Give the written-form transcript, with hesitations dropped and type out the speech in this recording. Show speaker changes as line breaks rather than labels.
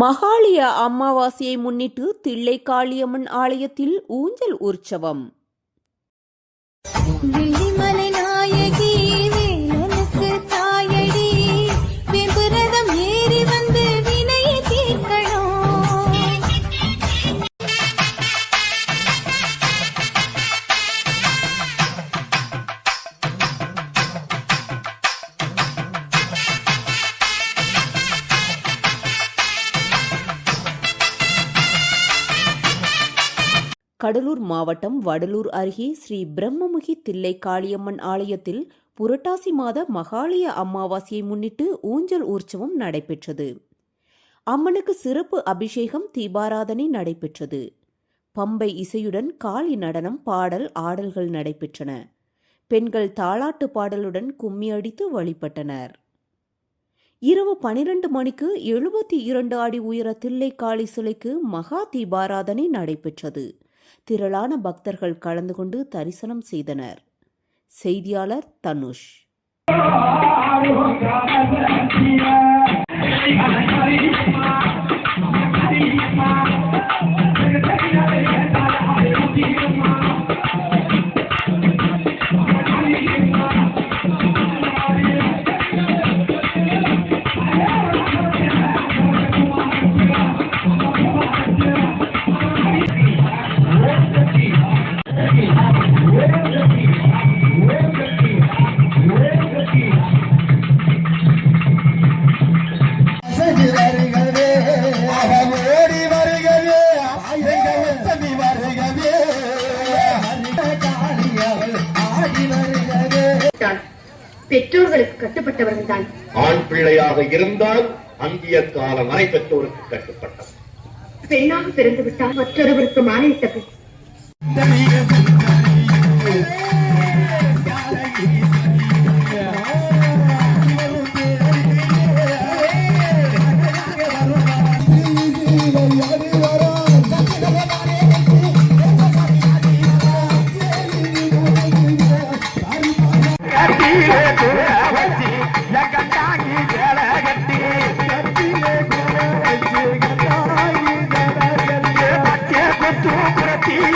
மகாளய அமாவாசையை முன்னிட்டு தில்லை காளியம்மன் ஆலயத்தில் ஊஞ்சல் உற்சவம். கடலூர் மாவட்டம் வடலூர் அருகே ஸ்ரீ பிரம்மமுகி தில்லை காளியம்மன் ஆலயத்தில் புரட்டாசி மாத மகாளய அமாவாசையை முன்னிட்டு ஊஞ்சல் உற்சவம் நடைபெற்றது. அம்மனுக்கு சிறப்பு அபிஷேகம், தீபாராதனை நடைபெற்றது. பம்பை இசையுடன் காளி நடனம், பாடல், ஆடல்கள் நடைபெற்றன. பெண்கள் தாலாட்டு பாடலுடன் கும்மி அடித்து வழிபட்டனர். இரவு 12 மணிக்கு 72 அடி உயர தில்லை காளி சிலைக்கு மகா தீபாராதனை நடைபெற்றது. திரளான பக்தர்கள் கலந்து கொண்டு தரிசனம் செய்தனர். செய்தியாளர் தனுஷ்.
பெற்றோர்களுக்கு கட்டுப்பட்டவர்கள் தான்.
ஆண் பிள்ளையாக இருந்தால் அந்திய காலம் வரை பெற்றோருக்கு கட்டுப்பட்டவர்.
பெண்ணாக பிறந்து விட்டால் மற்றொருவருக்கு மாலையிட்ட